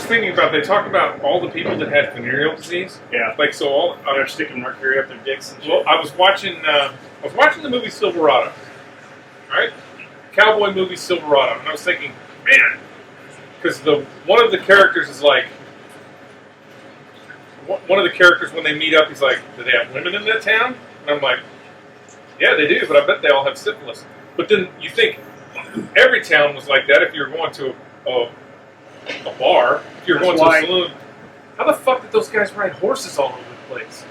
thinking about, they talk about all the people that had venereal disease. Yeah. Like, so all... They're sticking mercury up their dicks and shit. Well, I was watching the movie Silverado. Right? Cowboy movie Silverado. And I was thinking, man, because one of the characters is like... One of the characters, when they meet up, he's like, do they have women in that town? And I'm like, yeah, they do, but I bet they all have syphilis. But then you think every town was like that if you were going to a bar, if you were going to a saloon. How the fuck did those guys ride horses all over the place?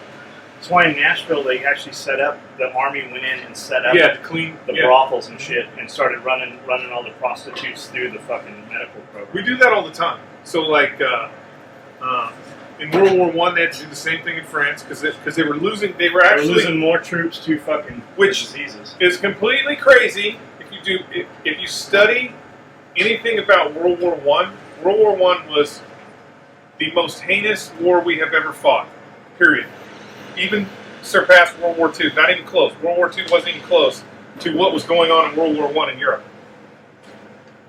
That's why in Nashville they actually set up, the army went in and set up to clean the brothels and shit and started running all the prostitutes through the fucking medical program. We do that all the time. So like in World War I, they had to do the same thing in France because they were losing. They were losing more troops to fucking diseases. Is completely crazy if you study anything about World War I. World War I was the most heinous war we have ever fought. Period. Even surpassed World War II. Not even close. World War II wasn't even close to what was going on in World War I in Europe.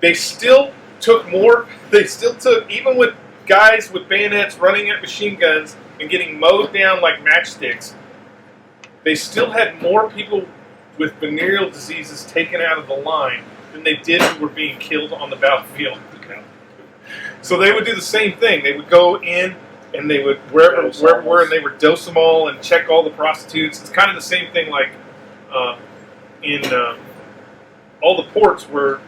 They still took more. They still took, even with guys with bayonets running at machine guns and getting mowed down like matchsticks, they still had more people with venereal diseases taken out of the line than they did who were being killed on the battlefield. So they would do the same thing. They would go in and they would, wherever were, and they would dose them all and check all the prostitutes. It's kind of the same thing like in all the ports where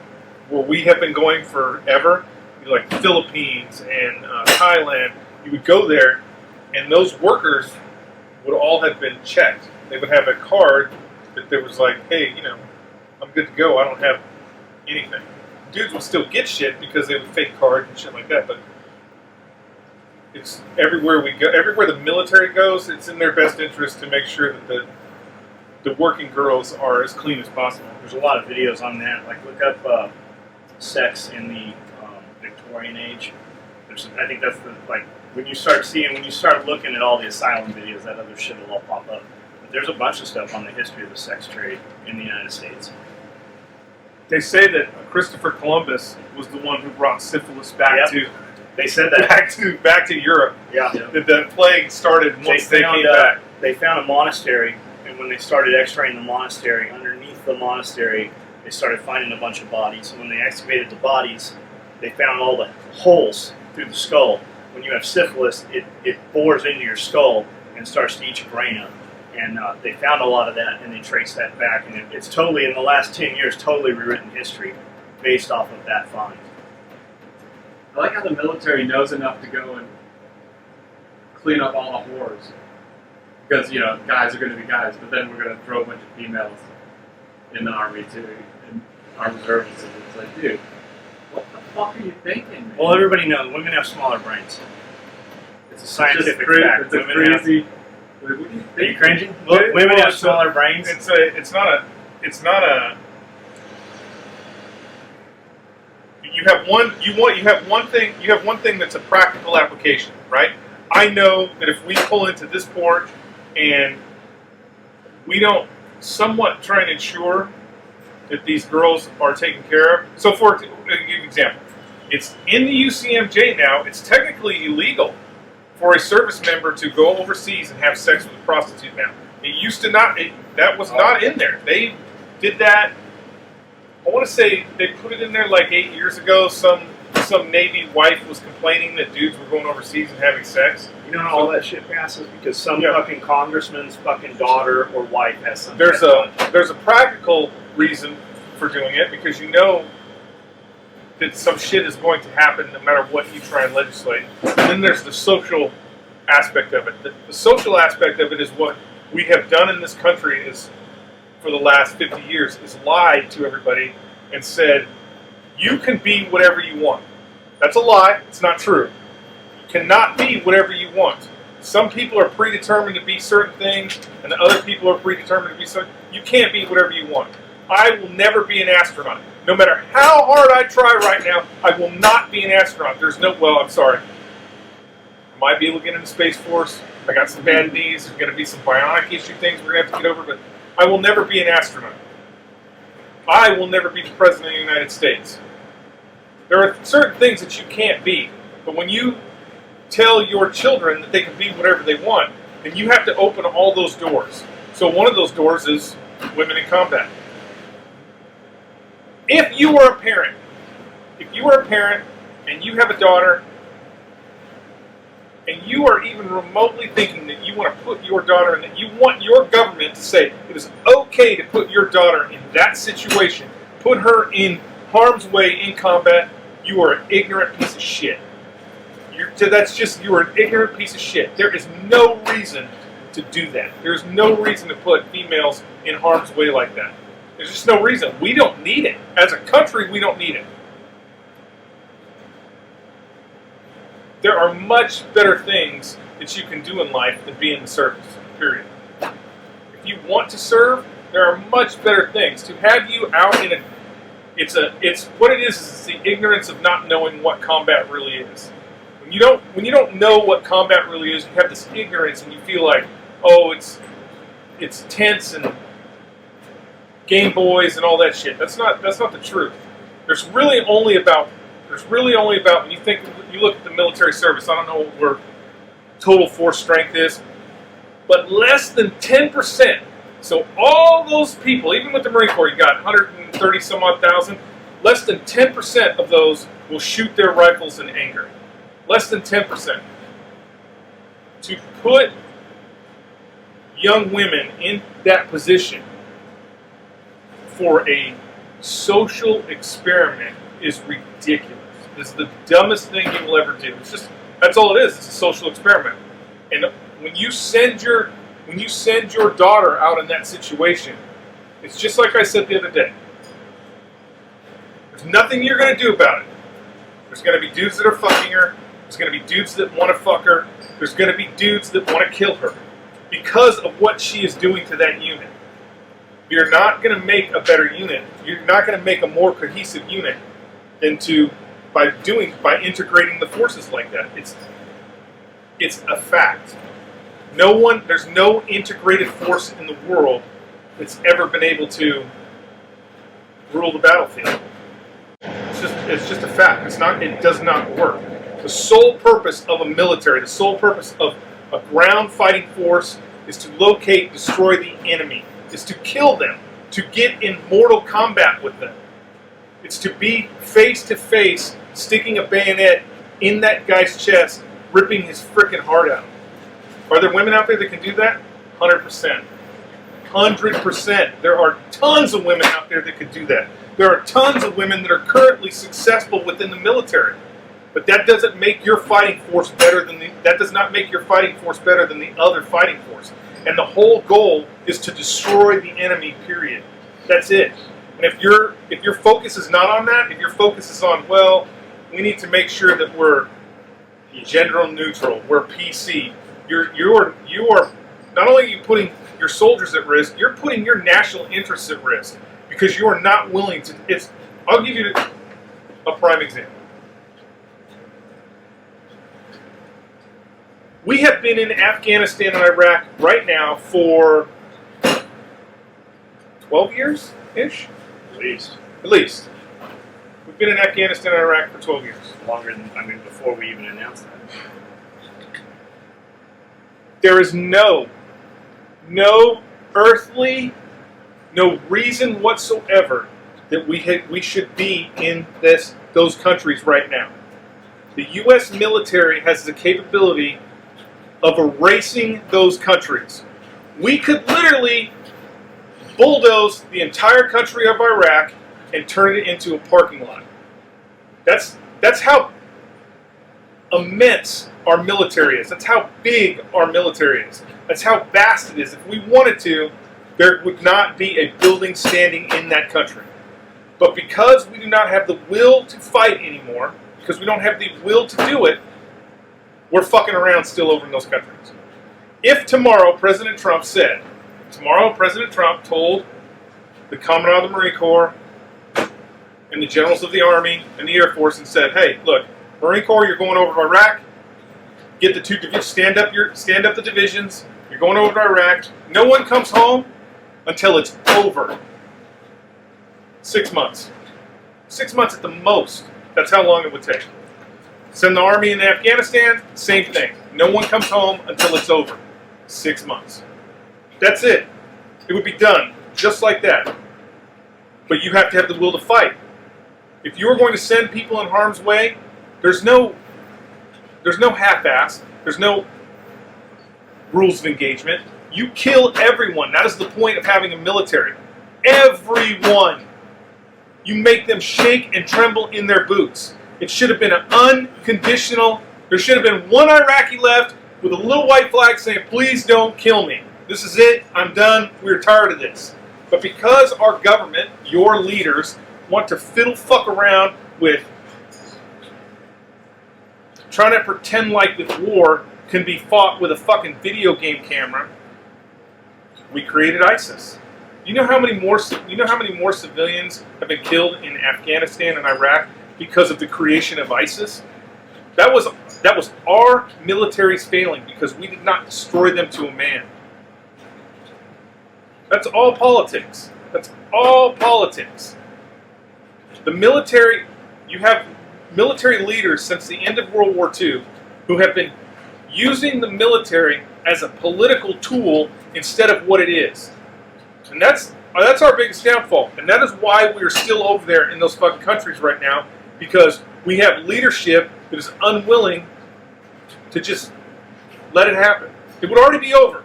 we have been going forever, like the Philippines and Thailand. You would go there, and those workers would all have been checked. They would have a card that there was like, hey, I'm good to go. I don't have anything. Dudes would still get shit because they would fake cards and shit like that, but it's everywhere we go. Everywhere the military goes, it's in their best interest to make sure that the working girls are as clean as possible. There's a lot of videos on that. Like, look up sex in the Victorian age. I think that's when you start looking at all the asylum videos, that other shit will all pop up. But there's a bunch of stuff on the history of the sex trade in the United States. They say that Christopher Columbus was the one who brought syphilis back to. They said that back to Europe. Yeah. That the plague started once they came back. They found a monastery, and when they started X-raying the monastery, underneath the monastery, they started finding a bunch of bodies. And when they excavated the bodies, they found all the holes through the skull. When you have syphilis, it bores into your skull and starts to eat your brain up. And they found a lot of that, and they traced that back. And it's totally, in the last 10 years, totally rewritten history based off of that find. I like how the military knows enough to go and clean up all the whores. Because, guys are going to be guys, but then we're going to throw a bunch of females in the army, too, in our reservists. And it's like, dude, what the fuck are you thinking, man? Well, everybody knows women have smaller brains. It's a scientific fact. It's a crazy... Are you cringing? Women have smaller brains. It's not a. You have one thing that's a practical application, right? I know that if we pull into this port and we don't somewhat try and ensure that these girls are taken care of. So, for give you an example, it's in the UCMJ now. It's technically illegal for a service member to go overseas and have sex with a prostitute now. It used to not, that was not in there. They did that, I want to say they put it in there like 8 years ago. Some Navy wife was complaining that dudes were going overseas and having sex. You know how all that shit passes? Because some fucking congressman's fucking daughter or wife has some. There's a practical reason for doing it, because you know that some shit is going to happen no matter what you try and legislate. And then there's the social aspect of it. The social aspect of it is what we have done in this country is, for the last 50 years, is lied to everybody and said, you can be whatever you want. That's a lie. It's not true. You cannot be whatever you want. Some people are predetermined to be certain things, and other people are predetermined to be certain. You can't be whatever you want. I will never be an astronaut. No matter how hard I try right now, I will not be an astronaut. There's no, I'm sorry. I might be able to get into the Space Force. I got some bad knees. There's going to be some bionic issue things we're going to have to get over, but I will never be an astronaut. I will never be the President of the United States. There are certain things that you can't be. But when you tell your children that they can be whatever they want, then you have to open all those doors. So one of those doors is women in combat. If you are a parent, and you have a daughter, and you are even remotely thinking that you want to put your daughter in, that you want your government to say it is okay to put your daughter in that situation, put her in harm's way in combat, you are an ignorant piece of shit. You are an ignorant piece of shit. There is no reason to do that. There's no reason to put females in harm's way like that. There's just no reason. We don't need it. As a country, we don't need it. There are much better things that you can do in life than be in the service, period. If you want to serve, there are much better things. To have you out in it's what it is it's the ignorance of not knowing what combat really is. When you don't know what combat really is, you have this ignorance and you feel like, oh, it's tense and Game Boys and all that shit. That's not the truth. There's really only about when you look at the military service, I don't know what where total force strength is, but less than 10%. So all those people, even with the Marine Corps, you got 130 some odd thousand, less than 10% of those will shoot their rifles in anger. Less than 10%. To put young women in that position for a social experiment is ridiculous. It's the dumbest thing you will ever do. That's all it is. It's a social experiment. And when you send your daughter out in that situation, it's just like I said the other day. There's nothing you're going to do about it. There's going to be dudes that are fucking her. There's going to be dudes that want to fuck her. There's going to be dudes that want to kill her because of what she is doing to that unit. You're not going to make a better unit. You're not going to make a more cohesive unit than by integrating the forces like that. It's a fact. There's no integrated force in the world that's ever been able to rule the battlefield. It's just a fact. It does not work. The sole purpose of a military, the sole purpose of a ground fighting force is to locate, destroy the enemy. Is to kill them, to get in mortal combat with them. It's to be face to face, sticking a bayonet in that guy's chest, ripping his frickin' heart out. Are there women out there that can do that? 100%. 100%. There are tons of women out there that could do that. There are tons of women that are currently successful within the military. But that doesn't make your fighting force better than the other fighting force. And the whole goal is to destroy the enemy, period. That's it. And if your focus is not on that, if your focus is on, well, we need to make sure that we're gender neutral, we're PC, you are not only are you putting your soldiers at risk, you're putting your national interests at risk because you are not willing to. I'll give you a prime example. We have been in Afghanistan and Iraq right now for 12 years-ish? At least. We've been in Afghanistan and Iraq for 12 years. Longer than, before we even announced that. There is no earthly, no reason whatsoever that we should be in those countries right now. The U.S. military has the capability of erasing those countries. We could literally bulldoze the entire country of Iraq and turn it into a parking lot. That's how immense our military is. That's how big our military is. That's how vast it is. If we wanted to, there would not be a building standing in that country. But because we do not have the will to fight anymore, because we don't have the will to do it, we're fucking around still over in those countries. If tomorrow President Trump told the Commandant of the Marine Corps and the generals of the Army and the Air Force and said, hey, look, Marine Corps, you're going over to Iraq, get the two divisions, stand up the divisions, you're going over to Iraq, no one comes home until it's over. 6 months. 6 months at the most. That's how long it would take. Send the army in Afghanistan, same thing. No one comes home until it's over. 6 months. That's it. It would be done just like that. But you have to have the will to fight. If you're going to send people in harm's way, there's no half-ass. There's no rules of engagement. You kill everyone. That is the point of having a military. Everyone. You make them shake and tremble in their boots. It should have been an unconditional. There should have been one Iraqi left with a little white flag saying, please don't kill me. This is it. I'm done. We're tired of this. But because our government, your leaders, want to fiddle fuck around with trying to pretend like this war can be fought with a fucking video game camera, we created ISIS. You know how many more civilians have been killed in Afghanistan and Iraq because of the creation of ISIS? That was our military's failing because we did not destroy them to a man. That's all politics. That's all politics. The military, you have military leaders since the end of World War II who have been using the military as a political tool instead of what it is. And that's our biggest downfall. And that is why we're still over there in those fucking countries right now, because we have leadership that is unwilling to just let it happen. It would already be over.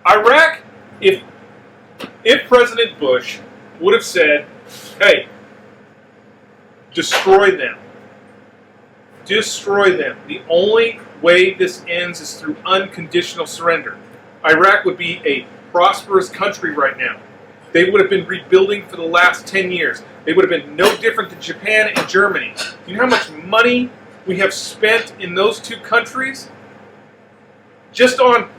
Iraq, if President Bush would have said, hey, destroy them. Destroy them. The only way this ends is through unconditional surrender. Iraq would be a prosperous country right now. They would have been rebuilding for the last 10 years. They would have been no different than Japan and Germany. Do you know how much money we have spent in those two countries? Just on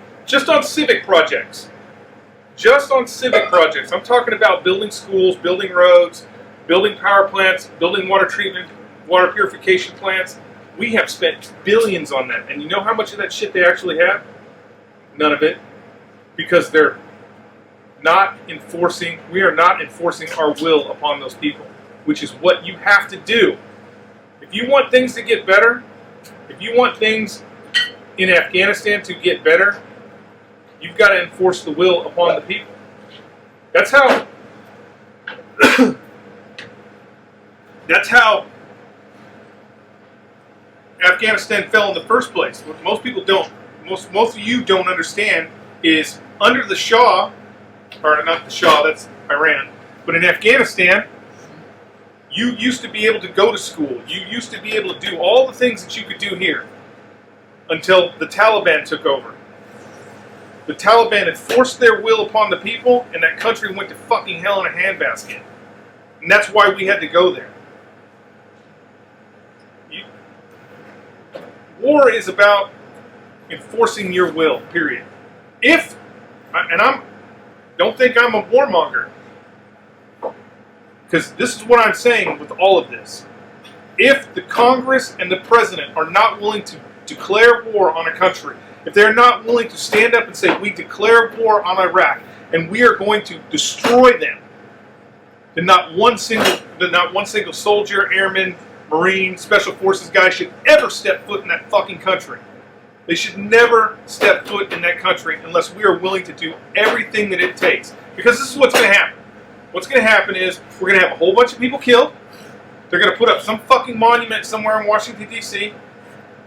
civic projects. Just on civic projects. I'm talking about building schools, building roads, building power plants, building water treatment, water purification plants. We have spent billions on that. And you know how much of that shit they actually have? None of it. Because they're not enforcing, we are not enforcing our will upon those people, which is what you have to do. If you want things to get better, if you want things in Afghanistan to get better, you've got to enforce the will upon the people. That's how that's how Afghanistan fell in the first place. What most people don't, most of you don't understand is under the Shah, or not the Shah, that's Iran, but in Afghanistan, you used to be able to go to school. You used to be able to do all the things that you could do here until the Taliban took over. The Taliban had forced their will upon the people, and that country went to fucking hell in a handbasket. And that's why we had to go there. War is about enforcing your will, period. Don't think I'm a warmonger, because this is what I'm saying with all of this. If the Congress and the President are not willing to declare war on a country, if they're not willing to stand up and say, we declare war on Iraq, and we are going to destroy them, then not one single soldier, airman, Marine, Special Forces guy should ever step foot in that fucking country. They should never step foot in that country unless we are willing to do everything that it takes. Because this is what's going to happen. What's going to happen is we're going to have a whole bunch of people killed. They're going to put up some fucking monument somewhere in Washington, D.C.,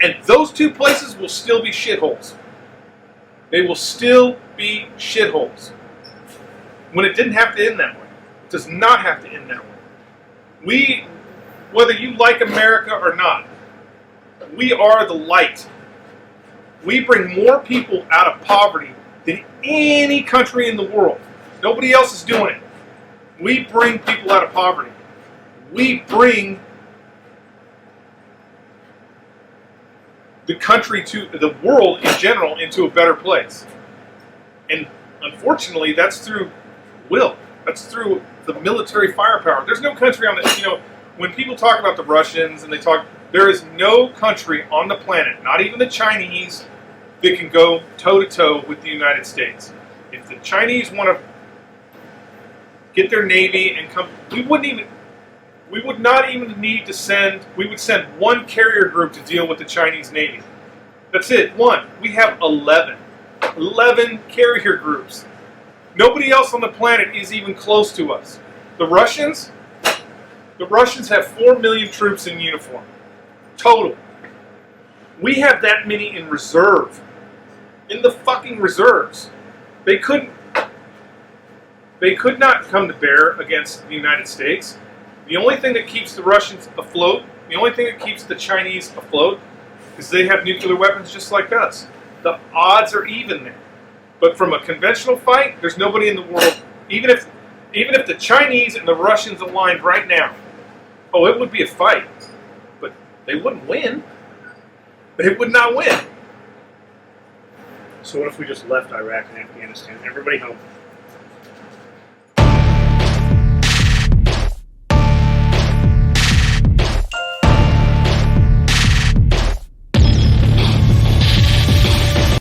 and those two places will still be shitholes. They will still be shitholes. When it didn't have to end that way. It does not have to end that way. Whether you like America or not, we are the light. We bring more people out of poverty than any country in the world. Nobody else is doing it. We bring people out of poverty. We bring the country to the world in general into a better place. And unfortunately, that's through will. That's through the military firepower. There's no country on the, when people talk about the Russians and there is no country on the planet, not even the Chinese, that can go toe-to-toe with the United States. If the Chinese want to get their navy and come, we wouldn't even, we would not even need to send, we would send one carrier group to deal with the Chinese Navy. That's it, one. We have 11. 11 carrier groups. Nobody else on the planet is even close to us. The Russians have 4 million troops in uniform. Total. We have that many in reserve. In the fucking reserves. They could not come to bear against the United States. The only thing that keeps the Russians afloat, the only thing that keeps the Chinese afloat, is they have nuclear weapons just like us. The odds are even there. But from a conventional fight, there's nobody in the world, even if the Chinese and the Russians aligned right now, oh, it would be a fight. But they wouldn't win. They would not win. So what if we just left Iraq and Afghanistan? Everybody home.